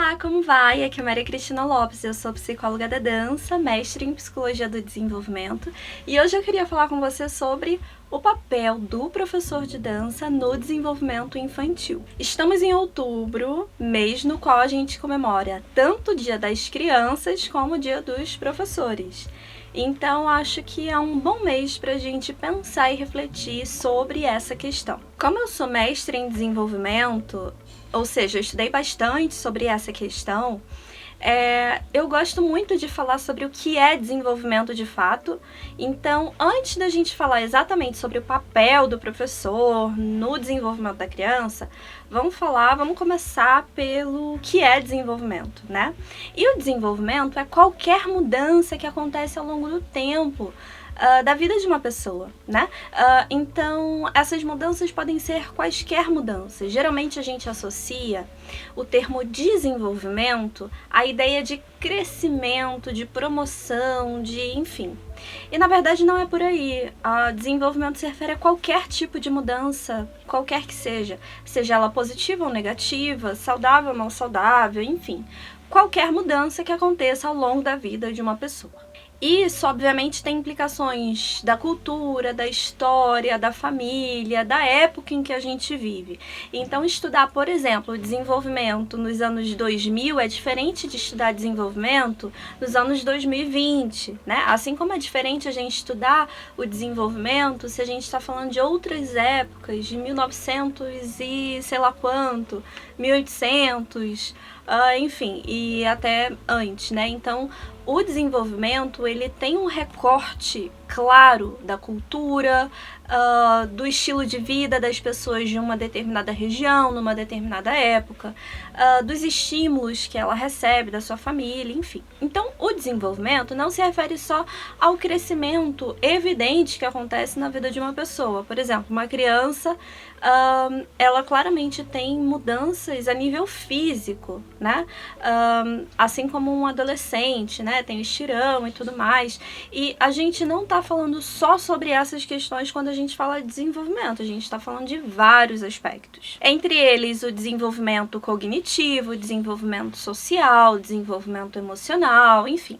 Olá, como vai? Aqui é Maria Cristina Lopes, eu sou psicóloga da dança, mestre em psicologia do desenvolvimento, e hoje eu queria falar com você sobre o papel do professor de dança no desenvolvimento infantil. Estamos em outubro, mês no qual a gente comemora tanto o Dia das Crianças como o Dia dos Professores. Então, acho que é um bom mês para a gente pensar e refletir sobre essa questão. Como eu sou mestre em desenvolvimento, ou seja, eu estudei bastante sobre essa questão, eu gosto muito de falar sobre o que é desenvolvimento de fato. Então, antes da gente falar exatamente sobre o papel do professor no desenvolvimento da criança, vamos começar pelo que é desenvolvimento, né? E o desenvolvimento é qualquer mudança que acontece ao longo do tempo, da vida de uma pessoa, né? Então, essas mudanças podem ser quaisquer mudanças. Geralmente a gente associa o termo desenvolvimento à ideia de crescimento, de promoção, enfim. E na verdade não é por aí. Desenvolvimento se refere a qualquer tipo de mudança, qualquer que seja ela positiva ou negativa, saudável ou não saudável, enfim. Qualquer mudança que aconteça ao longo da vida de uma pessoa. Isso, obviamente, tem implicações da cultura, da história, da família, da época em que a gente vive. Então, estudar, por exemplo, o desenvolvimento nos anos 2000 é diferente de estudar desenvolvimento nos anos 2020, né? Assim como é diferente a gente estudar o desenvolvimento se a gente está falando de outras épocas, de 1900 e sei lá quanto, 1800, enfim, e até antes, né? Então, o desenvolvimento, ele tem um recorte claro da cultura, do estilo de vida das pessoas de uma determinada região, numa determinada época, dos estímulos que ela recebe da sua família, enfim. Então, o desenvolvimento não se refere só ao crescimento evidente que acontece na vida de uma pessoa. Por exemplo, uma criança, ela claramente tem mudanças a nível físico, né? Assim como um adolescente, né? Tem o estirão e tudo mais. E a gente não está falando só sobre essas questões quando a gente fala de desenvolvimento. A gente está falando de vários aspectos. Entre eles, o desenvolvimento cognitivo, o desenvolvimento social, o desenvolvimento emocional, enfim.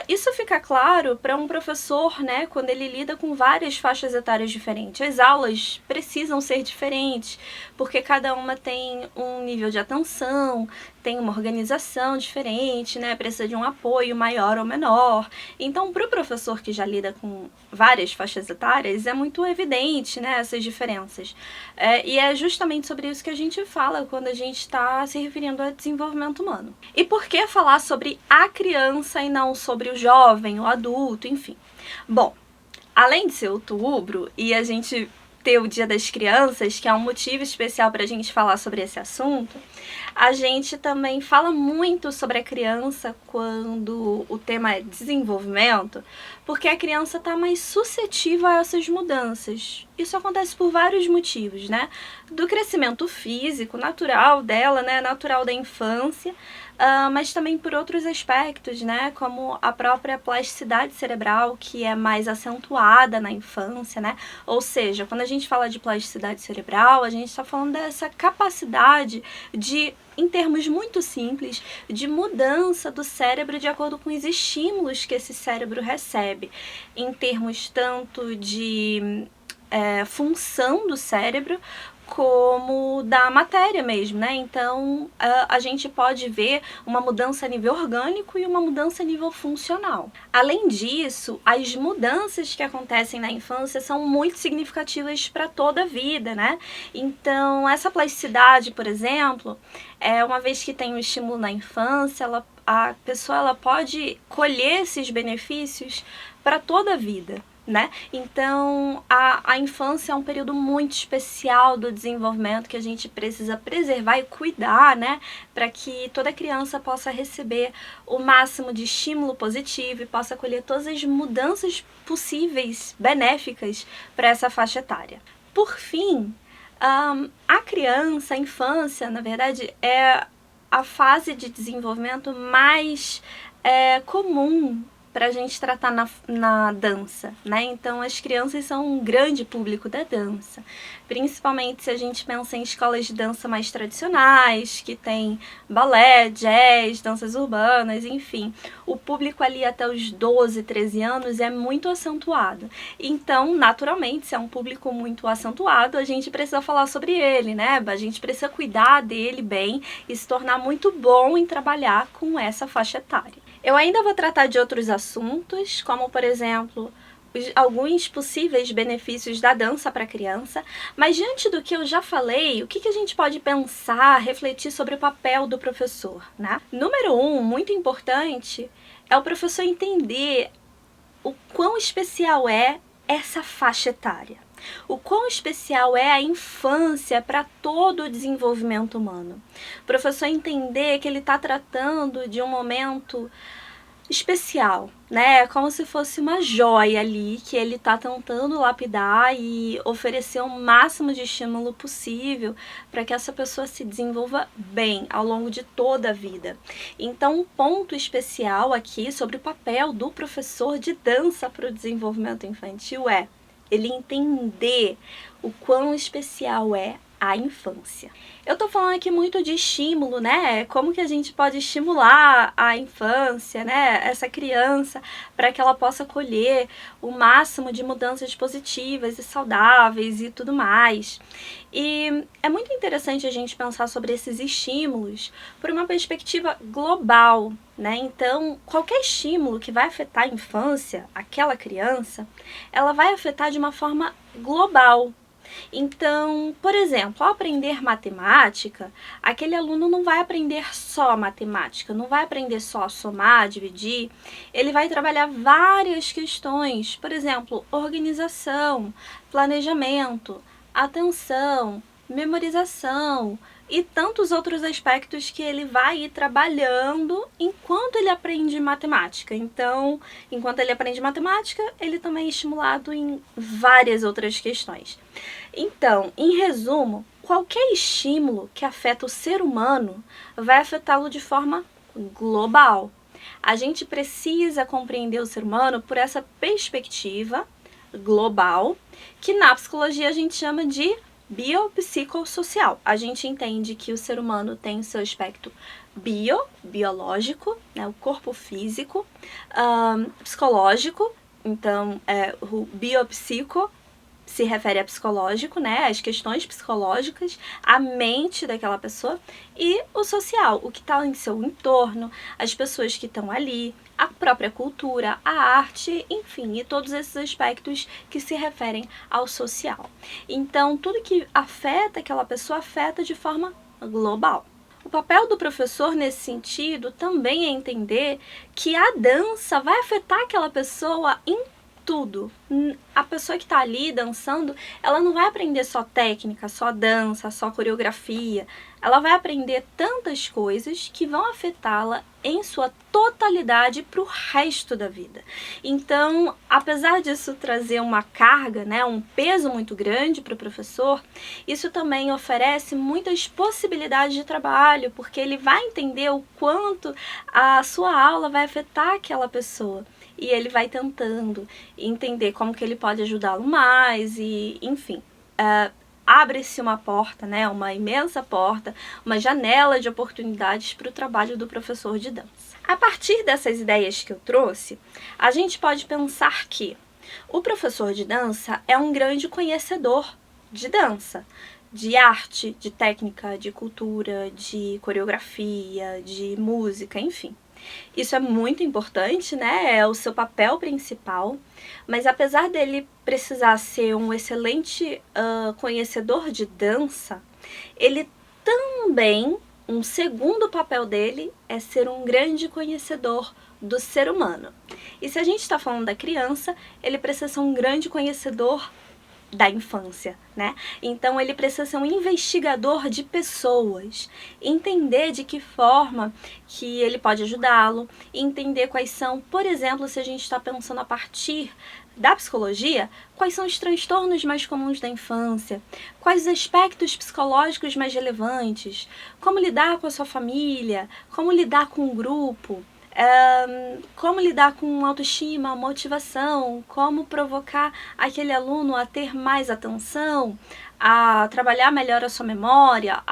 Isso fica claro para um professor, né, quando ele lida com várias faixas etárias diferentes. As aulas precisam ser diferentes, porque cada uma tem um nível de atenção, tem uma organização diferente, né, precisa de um apoio maior ou menor. Então, para o professor que já lida com várias faixas etárias, é muito evidente, né, essas diferenças. E é justamente sobre isso que a gente fala quando a gente está se referindo a desenvolvimento humano. E por que falar sobre a criança e não sobre o jovem, o adulto, enfim? Bom, além de ser outubro e a gente ter o Dia das Crianças, que é um motivo especial para a gente falar sobre esse assunto, a gente também fala muito sobre a criança quando o tema é desenvolvimento, porque a criança está mais suscetível a essas mudanças. Isso acontece por vários motivos, né? Do crescimento físico natural dela, né? Natural da infância, mas também por outros aspectos, né? Como a própria plasticidade cerebral, que é mais acentuada na infância, né? Ou seja, quando a gente fala de plasticidade cerebral, a gente está falando dessa capacidade de, em termos muito simples, de mudança do cérebro de acordo com os estímulos que esse cérebro recebe, em termos tanto de função do cérebro, como da matéria mesmo, né? Então, a gente pode ver uma mudança a nível orgânico e uma mudança a nível funcional. Além disso, as mudanças que acontecem na infância são muito significativas para toda a vida, né? Então, essa plasticidade, por exemplo, uma vez que tem um estímulo na infância, a pessoa pode colher esses benefícios para toda a vida, né? Então, a infância é um período muito especial do desenvolvimento que a gente precisa preservar e cuidar, né? Para que toda criança possa receber o máximo de estímulo positivo e possa colher todas as mudanças possíveis, benéficas para essa faixa etária. Por fim, a criança, a infância, na verdade, é a fase de desenvolvimento mais comum para a gente tratar na dança, né? Então, as crianças são um grande público da dança, principalmente se a gente pensa em escolas de dança mais tradicionais, que tem balé, jazz, danças urbanas, enfim. O público ali até os 12, 13 anos é muito acentuado. Então, naturalmente, se é um público muito acentuado, a gente precisa falar sobre ele, né? A gente precisa cuidar dele bem e se tornar muito bom em trabalhar com essa faixa etária. Eu ainda vou tratar de outros assuntos, como, por exemplo, alguns possíveis benefícios da dança para a criança, mas diante do que eu já falei, o que a gente pode pensar, refletir sobre o papel do professor, né? Número 1, muito importante, é o professor entender o quão especial é essa faixa etária. O quão especial é a infância para todo o desenvolvimento humano. O professor entender que ele está tratando de um momento especial, né? Como se fosse uma joia ali que ele está tentando lapidar e oferecer o máximo de estímulo possível para que essa pessoa se desenvolva bem ao longo de toda a vida. Então, um ponto especial aqui sobre o papel do professor de dança para o desenvolvimento infantil é ele entender o quão especial é a infância. Eu tô falando aqui muito de estímulo, né? Como que a gente pode estimular a infância, né? Essa criança, para que ela possa colher o máximo de mudanças positivas e saudáveis e tudo mais. E é muito interessante a gente pensar sobre esses estímulos por uma perspectiva global, né? Então, qualquer estímulo que vai afetar a infância, aquela criança, ela vai afetar de uma forma global. Então, por exemplo, ao aprender matemática, aquele aluno não vai aprender só matemática, não vai aprender só somar, dividir, ele vai trabalhar várias questões, por exemplo, organização, planejamento, atenção, memorização e tantos outros aspectos que ele vai ir trabalhando enquanto ele aprende matemática. Então, enquanto ele aprende matemática, ele também é estimulado em várias outras questões. Então, em resumo, qualquer estímulo que afeta o ser humano vai afetá-lo de forma global. A gente precisa compreender o ser humano por essa perspectiva global, que na psicologia a gente chama de biopsicossocial. A gente entende que o ser humano tem o seu aspecto biológico, né, o corpo físico, psicológico, então o biopsico se refere a psicológico, né, as questões psicológicas, a mente daquela pessoa, e o social, o que está em seu entorno, as pessoas que estão ali, a própria cultura, a arte, enfim, e todos esses aspectos que se referem ao social. Então, tudo que afeta aquela pessoa afeta de forma global. O papel do professor nesse sentido também é entender que a dança vai afetar aquela pessoa em tudo. A pessoa que está ali dançando, ela não vai aprender só técnica, só dança, só coreografia. Ela vai aprender tantas coisas que vão afetá-la em sua totalidade para o resto da vida. Então, apesar disso trazer uma carga, né, um peso muito grande para o professor, isso também oferece muitas possibilidades de trabalho, porque ele vai entender o quanto a sua aula vai afetar aquela pessoa. E ele vai tentando entender como que ele pode ajudá-lo mais e, enfim, abre-se uma porta, né, uma imensa porta, uma janela de oportunidades para o trabalho do professor de dança. A partir dessas ideias que eu trouxe, a gente pode pensar que o professor de dança é um grande conhecedor de dança, de arte, de técnica, de cultura, de coreografia, de música, enfim. Isso é muito importante, né? É o seu papel principal, mas apesar dele precisar ser um excelente conhecedor de dança, ele também, um segundo papel dele é ser um grande conhecedor do ser humano. E se a gente está falando da criança, ele precisa ser um grande conhecedor da infância, né? Então ele precisa ser um investigador de pessoas, entender de que forma que ele pode ajudá-lo, entender quais são, por exemplo, se a gente está pensando a partir da psicologia, quais são os transtornos mais comuns da infância, quais os aspectos psicológicos mais relevantes, como lidar com a sua família, como lidar com o grupo, como lidar com autoestima, motivação, como provocar aquele aluno a ter mais atenção, a trabalhar melhor a sua memória,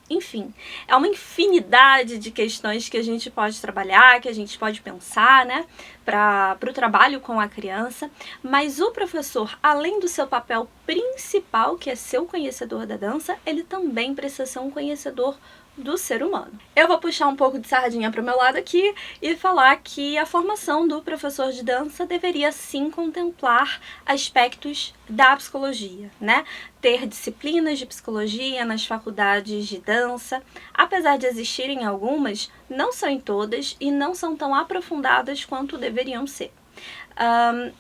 enfim, é uma infinidade de questões que a gente pode trabalhar, que a gente pode pensar, né, para o trabalho com a criança, mas o professor, além do seu papel principal, que é ser o conhecedor da dança, ele também precisa ser um conhecedor do ser humano. Eu vou puxar um pouco de sardinha para o meu lado aqui e falar que a formação do professor de dança deveria sim contemplar aspectos da psicologia, né? Ter disciplinas de psicologia nas faculdades de dança, apesar de existirem algumas, não são em todas e não são tão aprofundadas quanto deveriam ser.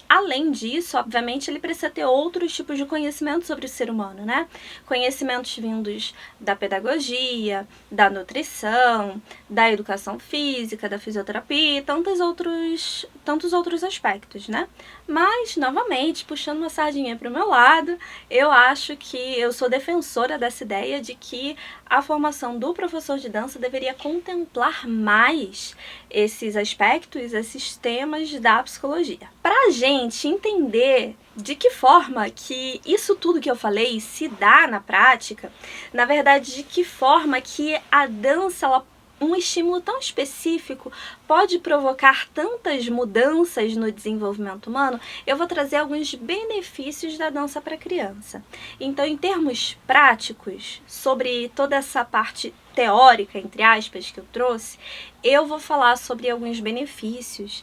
Além disso, obviamente, ele precisa ter outros tipos de conhecimento sobre o ser humano, né? Conhecimentos vindos da pedagogia, da nutrição, da educação física, da fisioterapia e tantos outros aspectos, né? Mas, novamente, puxando uma sardinha para o meu lado, eu acho que eu sou defensora dessa ideia de que a formação do professor de dança deveria contemplar mais esses aspectos, esses temas da psicologia. Para a gente entender de que forma que isso tudo que eu falei se dá na prática, na verdade, de que forma que a dança, um estímulo tão específico pode provocar tantas mudanças no desenvolvimento humano, eu vou trazer alguns benefícios da dança para a criança. Então, em termos práticos, sobre toda essa parte teórica, entre aspas, que eu trouxe, eu vou falar sobre alguns benefícios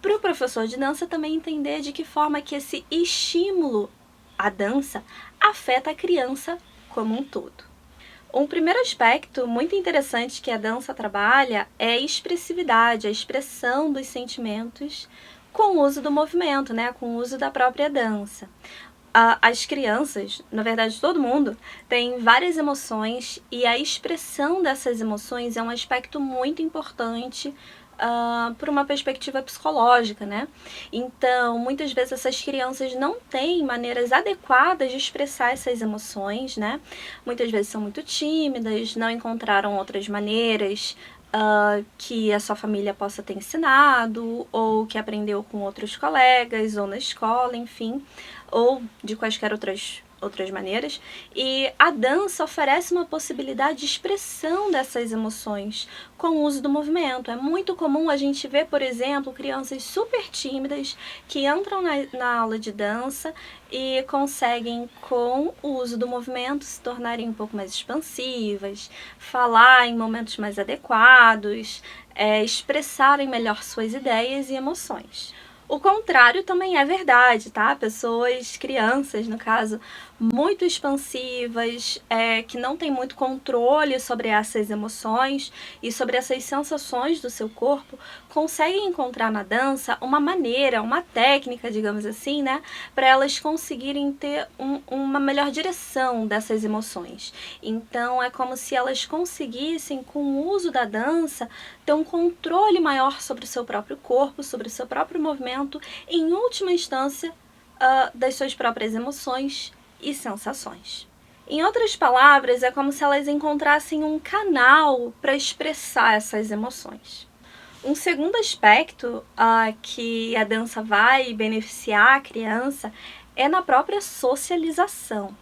para o professor de dança também entender de que forma que esse estímulo à dança afeta a criança como um todo. Um primeiro aspecto muito interessante que a dança trabalha é a expressividade, a expressão dos sentimentos com o uso do movimento, né? Com o uso da própria dança. As crianças, na verdade todo mundo, tem várias emoções e a expressão dessas emoções é um aspecto muito importante por uma perspectiva psicológica, né? Então, muitas vezes essas crianças não têm maneiras adequadas de expressar essas emoções, né? Muitas vezes são muito tímidas, não encontraram outras maneiras que a sua família possa ter ensinado, ou que aprendeu com outros colegas, ou na escola, enfim, ou de quaisquer outras maneiras, e a dança oferece uma possibilidade de expressão dessas emoções com o uso do movimento. É muito comum a gente ver, por exemplo, crianças super tímidas que entram na aula de dança e conseguem, com o uso do movimento, se tornarem um pouco mais expansivas, falar em momentos mais adequados, expressarem melhor suas ideias e emoções. O contrário também é verdade, tá? Crianças, no caso, muito expansivas, que não têm muito controle sobre essas emoções e sobre essas sensações do seu corpo, conseguem encontrar na dança uma maneira, uma técnica, digamos assim, né? Para elas conseguirem ter uma melhor direção dessas emoções. Então, é como se elas conseguissem, com o uso da dança, ter um controle maior sobre o seu próprio corpo, sobre o seu próprio movimento, em última instância, das suas próprias emoções e sensações. Em outras palavras, é como se elas encontrassem um canal para expressar essas emoções. Um segundo aspecto que a dança vai beneficiar a criança é na própria socialização.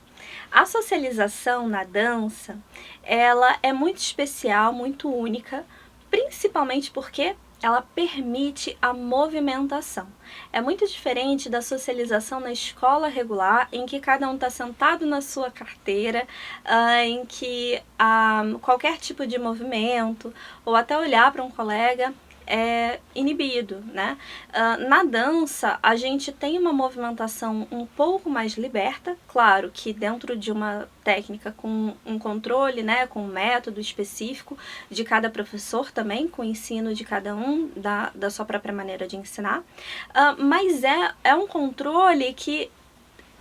A socialização na dança, ela é muito especial, muito única, principalmente porque ela permite a movimentação. É muito diferente da socialização na escola regular, em que cada um está sentado na sua carteira, em que qualquer tipo de movimento, ou até olhar para um colega, é inibido, né? Na dança, a gente tem uma movimentação um pouco mais liberta, claro que dentro de uma técnica com um controle, né, com um método específico de cada professor também, com o ensino de cada um, da sua própria maneira de ensinar, mas é um controle que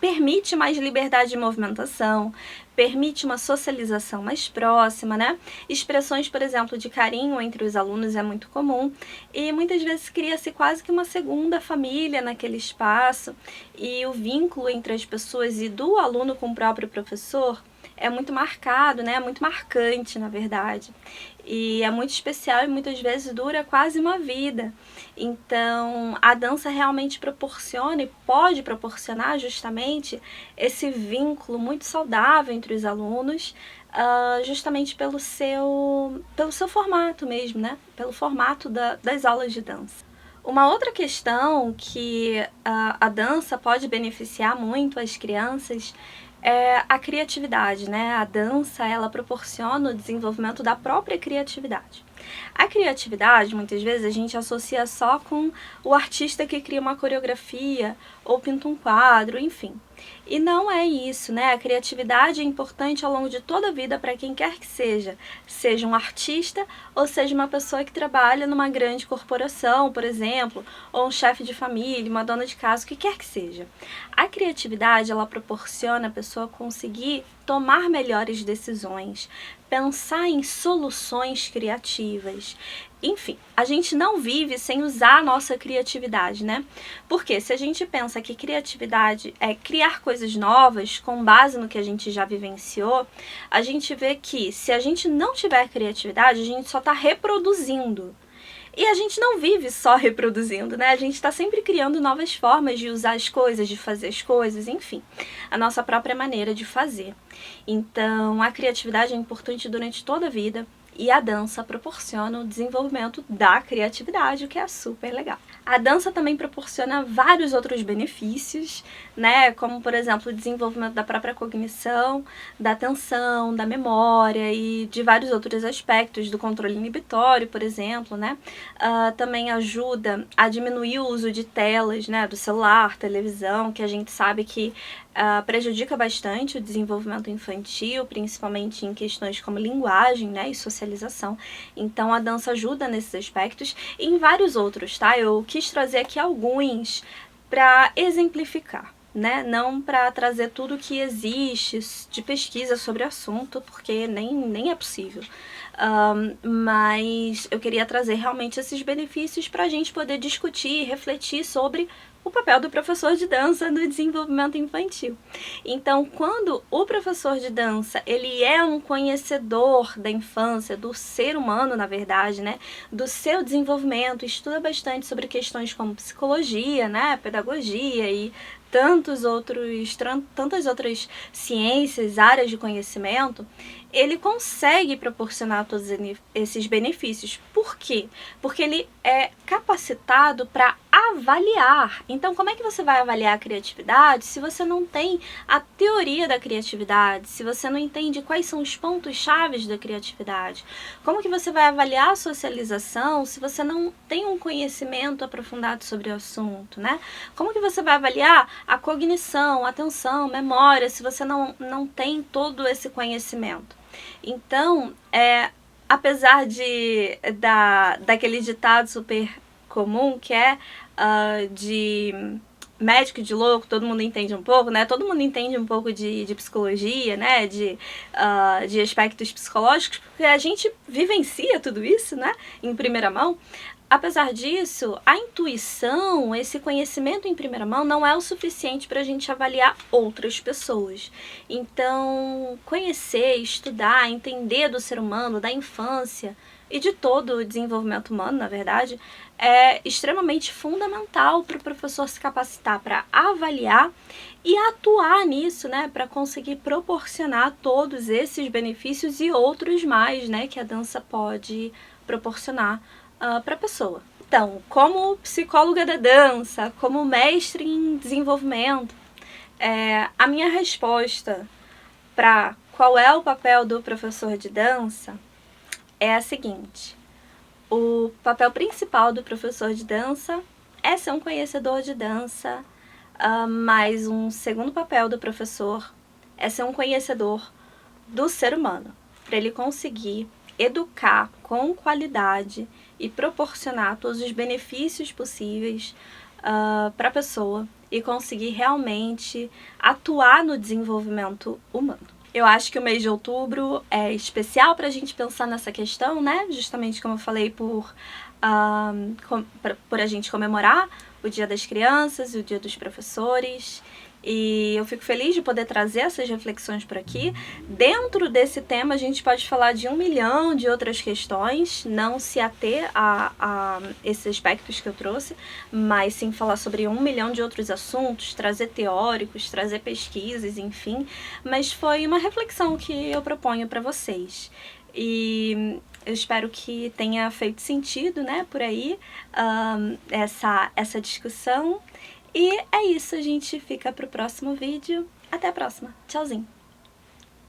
permite mais liberdade de movimentação, permite uma socialização mais próxima, né? Expressões, por exemplo, de carinho entre os alunos é muito comum e muitas vezes cria-se quase que uma segunda família naquele espaço, e o vínculo entre as pessoas e do aluno com o próprio professor é muito marcado, né? É muito marcante, na verdade. E é muito especial e muitas vezes dura quase uma vida. Então, a dança realmente proporciona e pode proporcionar justamente esse vínculo muito saudável entre os alunos, justamente pelo seu formato mesmo, né? Pelo formato das aulas de dança. Uma outra questão que a dança pode beneficiar muito as crianças é a criatividade, né? A dança, ela proporciona o desenvolvimento da própria criatividade. A criatividade, muitas vezes, a gente associa só com o artista que cria uma coreografia ou pinta um quadro, enfim. E não é isso, né? A criatividade é importante ao longo de toda a vida para quem quer que seja um artista ou seja uma pessoa que trabalha numa grande corporação, por exemplo, ou um chefe de família, uma dona de casa, o que quer que seja. A criatividade, ela proporciona a pessoa conseguir tomar melhores decisões, pensar em soluções criativas. Enfim, a gente não vive sem usar a nossa criatividade, né? Porque se a gente pensa que criatividade é criar coisas novas com base no que a gente já vivenciou, a gente vê que se a gente não tiver criatividade, a gente só está reproduzindo. E a gente não vive só reproduzindo, né? A gente está sempre criando novas formas de usar as coisas, de fazer as coisas, enfim, a nossa própria maneira de fazer. Então, a criatividade é importante durante toda a vida e a dança proporciona o desenvolvimento da criatividade, o que é super legal. A dança também proporciona vários outros benefícios, né? Como, por exemplo, o desenvolvimento da própria cognição, da atenção, da memória e de vários outros aspectos, do controle inibitório, por exemplo, né? Também ajuda a diminuir o uso de telas, né? Do celular, televisão, que a gente sabe que prejudica bastante o desenvolvimento infantil, principalmente em questões como linguagem, né, e socialização. Então a dança ajuda nesses aspectos e em vários outros, tá? Eu quis trazer aqui alguns para exemplificar, né? Não para trazer tudo que existe de pesquisa sobre o assunto, porque nem é possível. Mas eu queria trazer realmente esses benefícios para a gente poder discutir e refletir sobre o papel do professor de dança no desenvolvimento infantil. Então, quando o professor de dança, ele é um conhecedor da infância, do ser humano, na verdade, né, do seu desenvolvimento, estuda bastante sobre questões como psicologia, né, pedagogia e tantas outras ciências, áreas de conhecimento, ele consegue proporcionar todos esses benefícios. Por quê? Porque ele é capacitado para avaliar. Então, como é que você vai avaliar a criatividade se você não tem a teoria da criatividade, se você não entende quais são os pontos-chave da criatividade? Como que você vai avaliar a socialização se você não tem um conhecimento aprofundado sobre o assunto, né? Como que você vai avaliar a cognição, a atenção, memória, se você não tem todo esse conhecimento? Então, apesar daquele ditado super comum que é de médico de louco, todo mundo entende um pouco, né? Todo mundo entende um pouco de psicologia, né? De aspectos psicológicos, porque a gente vivencia tudo isso, né? Em primeira mão. Apesar disso, a intuição, esse conhecimento em primeira mão, não é o suficiente para a gente avaliar outras pessoas. Então, conhecer, estudar, entender do ser humano, da infância e de todo o desenvolvimento humano, na verdade, é extremamente fundamental para o professor se capacitar para avaliar e atuar nisso, né, para conseguir proporcionar todos esses benefícios e outros mais, né, que a dança pode proporcionar para a pessoa. Então, como psicóloga da dança, como mestre em desenvolvimento, a minha resposta para qual é o papel do professor de dança é a seguinte: o papel principal do professor de dança é ser um conhecedor de dança, mas um segundo papel do professor é ser um conhecedor do ser humano, para ele conseguir educar com qualidade e proporcionar todos os benefícios possíveis para a pessoa e conseguir realmente atuar no desenvolvimento humano. Eu acho que o mês de outubro é especial para a gente pensar nessa questão, né? Justamente como eu falei, por a gente comemorar o Dia das Crianças e o Dia dos Professores. E eu fico feliz de poder trazer essas reflexões por aqui. Dentro desse tema, a gente pode falar de 1 milhão de outras questões, não se ater a esses aspectos que eu trouxe, mas sim falar sobre 1 milhão de outros assuntos, trazer teóricos, trazer pesquisas, enfim. Mas foi uma reflexão que eu proponho para vocês. E eu espero que tenha feito sentido, né, por aí, essa discussão. E é isso, a gente fica pro próximo vídeo. Até a próxima. Tchauzinho.